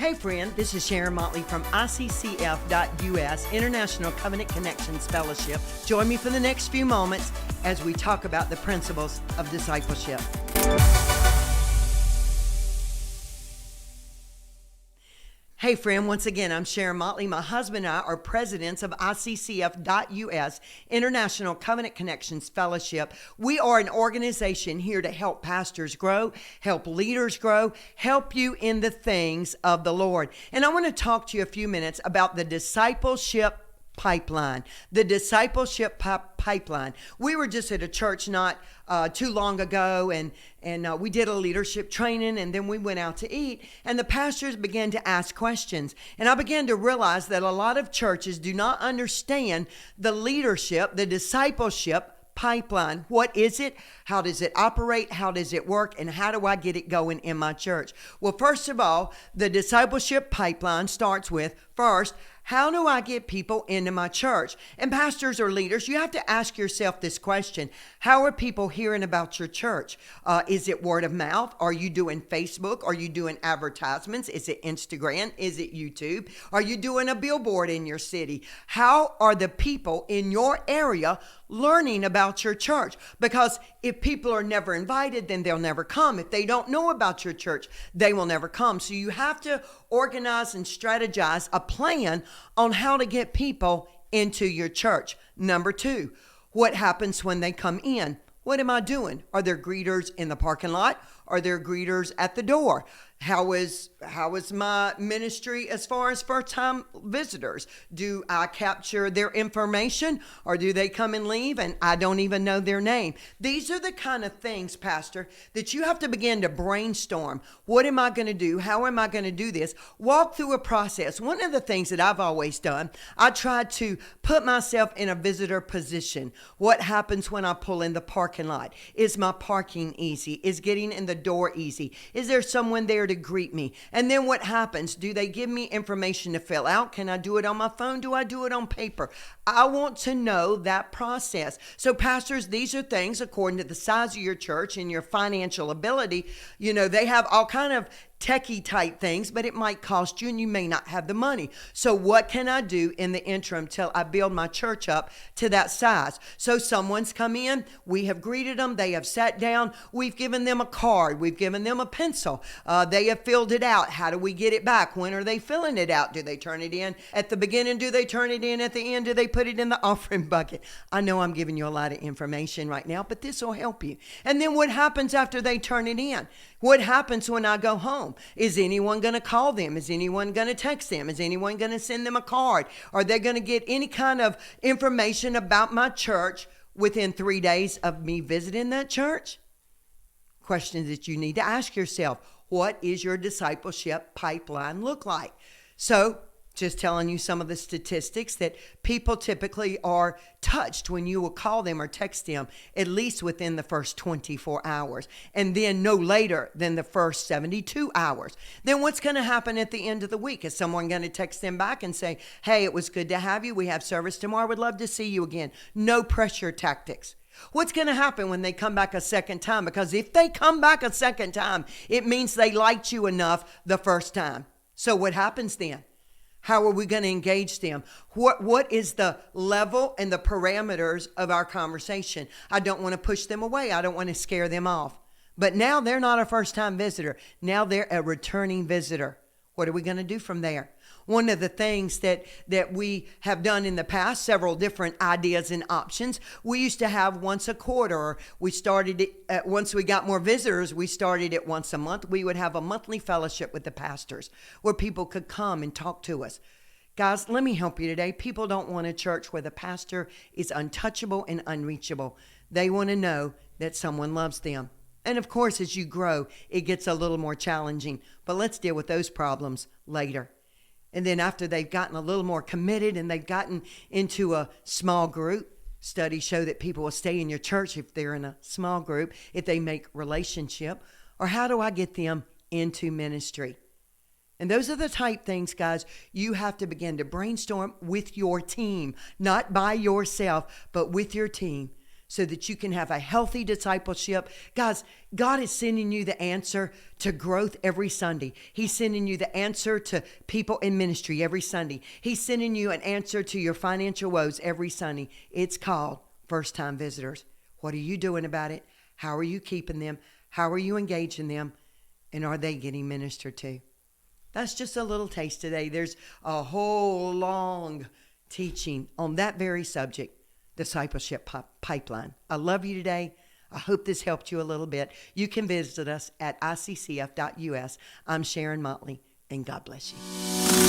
Hey friend, this is Sharon Motley from ICCF.US, International Covenant Connections Fellowship. Join me for the next few moments as we talk about the principles of discipleship. Hey friend, once again, I'm Sharon Motley. My husband and I are presidents of ICCF.US, International Covenant Connections Fellowship. We are an organization here to help pastors grow, help leaders grow, help you in the things of the Lord. And I want to talk to you a few minutes about the Discipleship Pipeline. The Discipleship Pipeline. We were just at a church not too long ago, and we did a leadership training, and then we went out to eat, and the pastors began to ask questions. And I began to realize that a lot of churches do not understand the leadership, the discipleship pipeline. What is it? How does it operate? How does it work? And how do I get it going in my church? Well, first of all, the discipleship pipeline starts with, first, how do I get people into my church? And pastors or leaders, you have to ask yourself this question. How are people hearing about your church? Is it word of mouth? Are you doing Facebook? Are you doing advertisements? Is it Instagram? Is it YouTube? Are you doing a billboard in your city? How are the people in your area learning about your church? Because if people are never invited, then they'll never come. If they don't know about your church, they will never come. So you have to organize and strategize a plan on how to get people into your church. Number two, what happens when they come in? What am I doing? Are there greeters in the parking lot? Are there greeters at the door? How is my ministry as far as first-time visitors? Do I capture their information, or do they come and leave and I don't even know their name? These are the kind of things, Pastor, that you have to begin to brainstorm. What am I going to do? How am I going to do this? Walk through a process. One of the things that I've always done, I try to put myself in a visitor position. What happens when I pull in the parking lot? Is my parking easy? Is getting in the door easy? Is there someone there to greet me? And then what happens? Do they give me information to fill out? Can I do it on my phone? Do I do it on paper? I want to know that process. So pastors, these are things according to the size of your church and your financial ability. You know, they have all kind of techie type things, but it might cost you and you may not have the money. So what can I do in the interim till I build my church up to that size? So someone's come in, we have greeted them, they have sat down, we've given them a card, we've given them a pencil, they have filled it out. How do we get it back? When are they filling it out? Do they turn it in at the beginning? Do they turn it in at the end? Do they put it in the offering bucket? I know I'm giving you a lot of information right now, but this will help you. And then what happens after they turn it in? What happens when I go home? Is anyone going to call them? Is anyone going to text them? Is anyone going to send them a card? Are they going to get any kind of information about my church within 3 days of me visiting that church? Questions that you need to ask yourself. What is your discipleship pipeline look like? So, just telling you some of the statistics that people typically are touched when you will call them or text them at least within the first 24 hours and then no later than the first 72 hours. Then what's going to happen at the end of the week? Is someone going to text them back and say, hey, it was good to have you. We have service tomorrow. Would love to see you again. No pressure tactics. What's going to happen when they come back a second time? Because if they come back a second time, it means they liked you enough the first time. So what happens then? How are we going to engage them? What is the level and the parameters of our conversation? I don't want to push them away. I don't want to scare them off. But now they're not a first-time visitor. Now they're a returning visitor. What are we going to do from there? One of the things that we have done in the past, several different ideas and options, we used to have once a quarter. Or we started it, once we got more visitors, we started it once a month. We would have a monthly fellowship with the pastors where people could come and talk to us. Guys, let me help you today. People don't want a church where the pastor is untouchable and unreachable. They want to know that someone loves them. And of course, as you grow, it gets a little more challenging. But let's deal with those problems later. And then after they've gotten a little more committed and they've gotten into a small group, studies show that people will stay in your church if they're in a small group, if they make relationship. Or how do I get them into ministry? And those are the type things, guys, you have to begin to brainstorm with your team, not by yourself, but with your team. so that you can have a healthy discipleship. Guys, God is sending you the answer to growth every Sunday. He's sending you the answer to people in ministry every Sunday. He's sending you an answer to your financial woes every Sunday. It's called first-time visitors. What are you doing about it? How are you keeping them? How are you engaging them? And are they getting ministered to? That's just a little taste today. There's a whole long teaching on that very subject. Discipleship Pipeline. I love you today. I hope this helped you a little bit. You can visit us at iccf.us. I'm Sharon Motley, and God bless you.